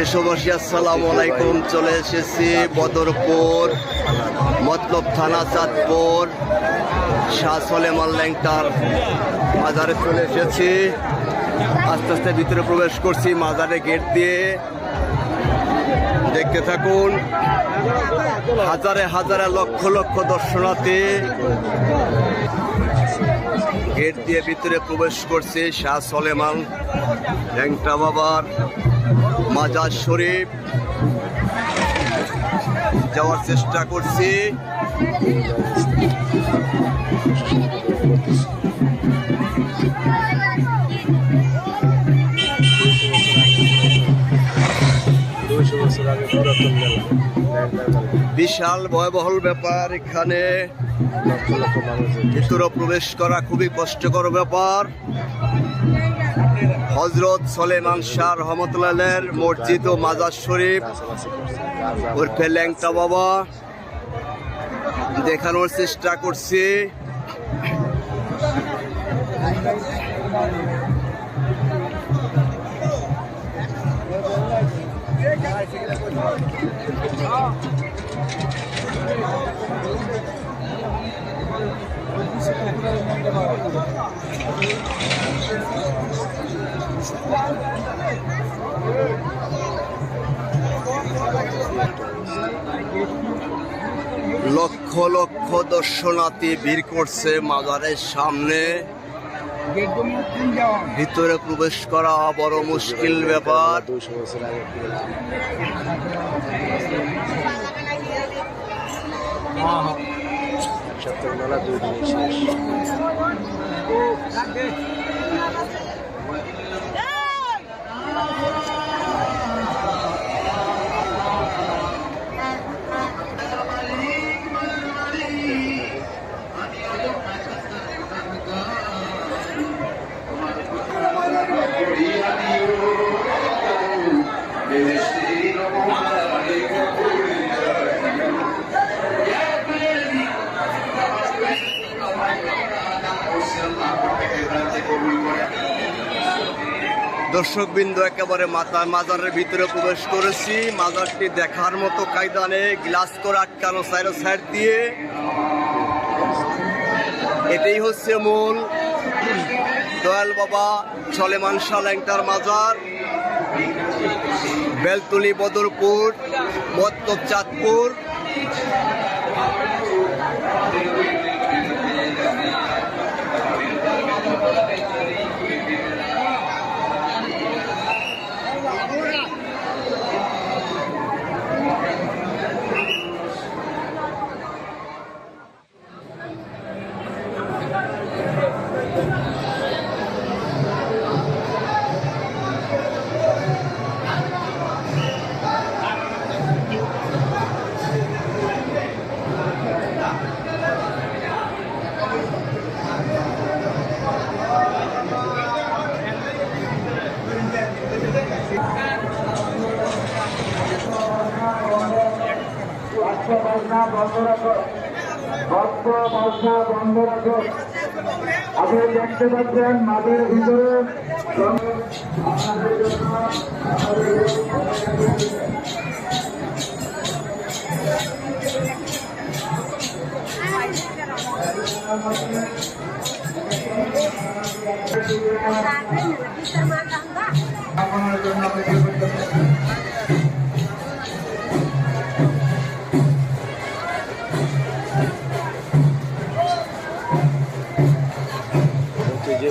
দেশবাসী আসসালামু আলাইকুম। চলে এসেছি বদরপুর মতলব থানা চাঁদপুর শাহ সলেমান ল্যাংটার মাজারে চলে এসেছি। আস্তে আস্তে ভিতরে প্রবেশ করছি মাজারে গেট দিয়ে। দেখতে থাকুন, হাজারে হাজারে লক্ষ লক্ষ দর্শনার্থী গেট দিয়ে ভিতরে প্রবেশ করছে শাহ সলেমান ল্যাংটা বাবার মাজার শরীফ। যাওয়ার চেষ্টা করছি। বিশাল ভয়াবহ ব্যাপার, এখানে ভিতরে প্রবেশ করা খুবই কষ্টকর ব্যাপার। হযরত সলেমান শাহ রহমতুল্লাহের মসজিদ ও মাজার শরীফ ওরফে ল্যাংটা বাবা দেখানোর চেষ্টা করছি। লক্ষ লক্ষ দর্শনার্থী ভিড় করছে মাজারের সামনে। ভিতরে প্রবেশ করা বড় মুশকিল ব্যাপার। দর্শকবৃন্দ, একেবারে মাজারের ভিতরে প্রবেশ করেছি। মাজারটি দেখার মতো কায়দা নেই, গ্লাস করে আটকানো চারো সাইড দিয়ে। এটাই হচ্ছে মূল দয়াল বাবা সলেমান শাহ ল্যাংটার মাজার, বেলতলি বদরপুর মতলব চাঁদপুর। আপনি দেখতে পাচ্ছেন মাঠের ভিতরে আপনার জন্য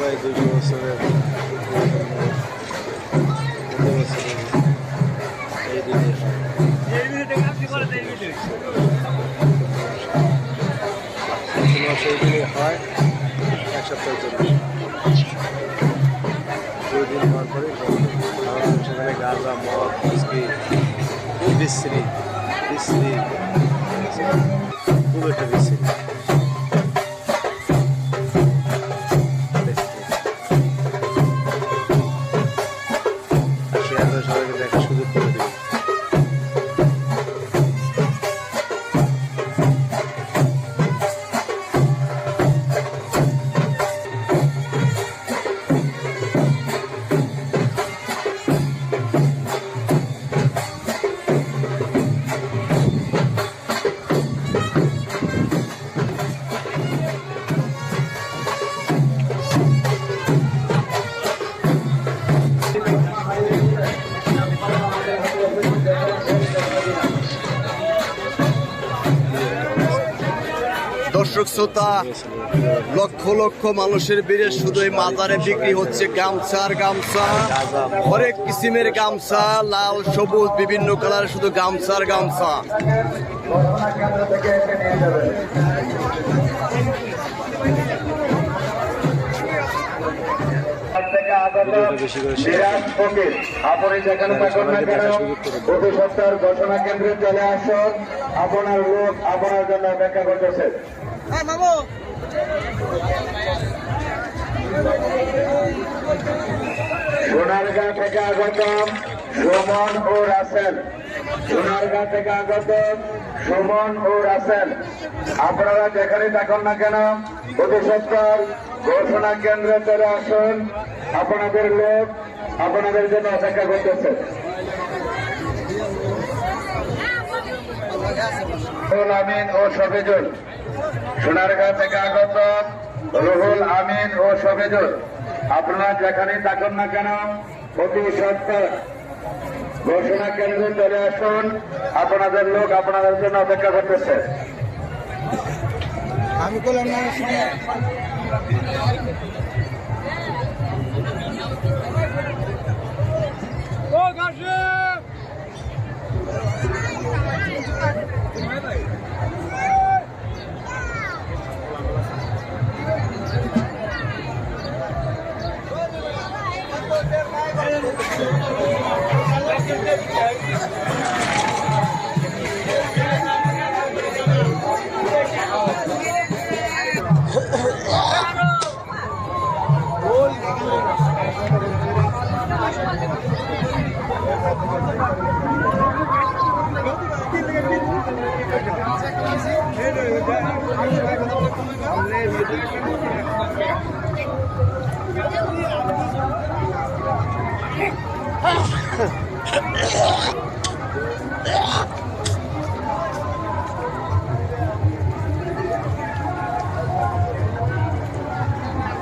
ভাই 200 বছরের এই দিনে হয় এক সপ্তাহের জন্য 2 দিন হওয়ার পরে সেখানে গাঁজা মদ বিশ্রী খুব একটা বিশ্রী। সবাইকে দেখার সুযোগ করে দেবে। দর্শক শ্রোতা, লক্ষ লক্ষ মানুষের ভিড়ে শুধু এই মাজারে বিক্রি হচ্ছে গামছা আর গামছা, হরেক কিসিমের গামছা, লাল সবুজ বিভিন্ন কালার, শুধু গামছা আর গামছা। বেশি করে আপনি যেখানে থাকুন না কেন প্রতি সপ্তাহ ঘোষণা কেন্দ্রে চলে আসুন। আপনার লোক আপনার জন্য অপেক্ষা করতেছে। সোনারগাঁ থেকে আগত সুমন ও রাসেল, সোনারগাঁ থেকে আগত সুমন ও রাসেল, আপনারা যেখানে থাকুন না কেন প্রতি সপ্তাহ ঘোষণা কেন্দ্রে চলে আসুন। আপনাদের লোক আপনাদের জন্য অপেক্ষা করতেছে। রুহুল আমিন ও শফিজুল, সোনারগাঁ থেকে আগত রুহুল আমিন ও শফিজুল, আপনারা যেখানেই থাকুন না কেন প্রতি সপ্তাহ ঘোষণা কেন্দ্রে চলে আসুন। আপনাদের লোক আপনাদের জন্য অপেক্ষা করতেছে। আমি বললাম না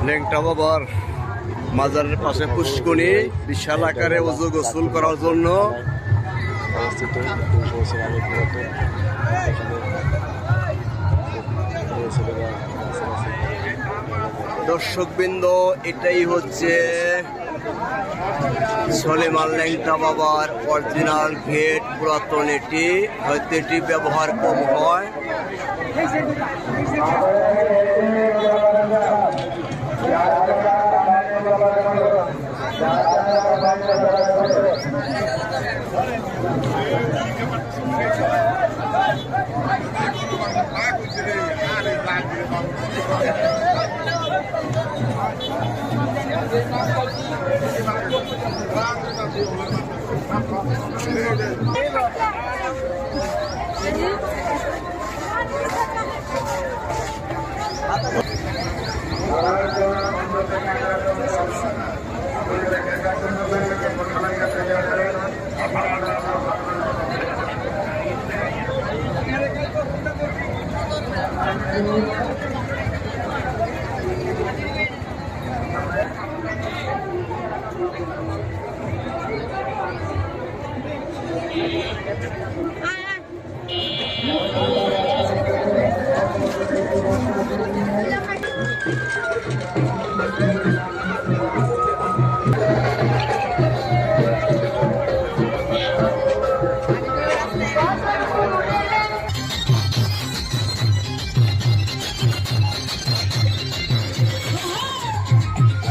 ল্যাংটা বাবার মাজারের পাশে পুষ্করণী, বিশাল আকারে ওযু গোসল করার জন্য অবস্থিত। 200 বছর আগে পুরাতন দর্শকবৃন্দ, এটাই হচ্ছে সলেমান ল্যাংটা বাবার অরিজিনাল গেট, পুরাতন। এটি হয়তো এটি ব্যবহার কম হয়।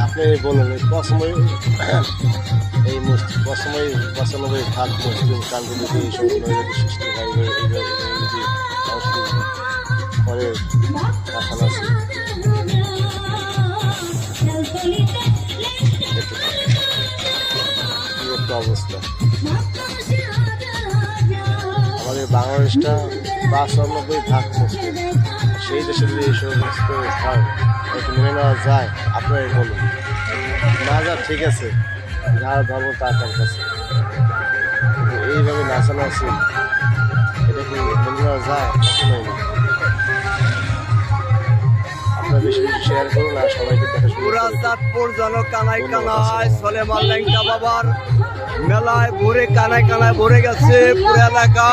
আপনি বলুন কসময় এই কসময় 95% মুসলিম কান্ট্রি যদি এই সমস্ত সৃষ্টি হয়, এইভাবে যদি মানুষ করে কাছাকাছি একটা অবস্থা। আমাদের বাংলাদেশটা 95% মুসলিম, সেই দেশে যদি এই সমস্ত হয় একটু মেনে নেওয়া যায়? আপনারাই বলুন। না যা ঠিক আছে, যার ধর্ম তার কাছে, কিন্তু এইভাবে নাচানাচি এটা কি মেনে নেওয়া যায়? কখনোই না। আপনারা বেশি বেশি শেয়ার করুন আর সবাইকে দেখা শুরু পুরা চাঁদপুর যেন কানায় কানায় সলেমান ল্যাংটা বাবার মেলায় ভরে, কানায় কানায় ভরে গেছে পুরো এলাকা।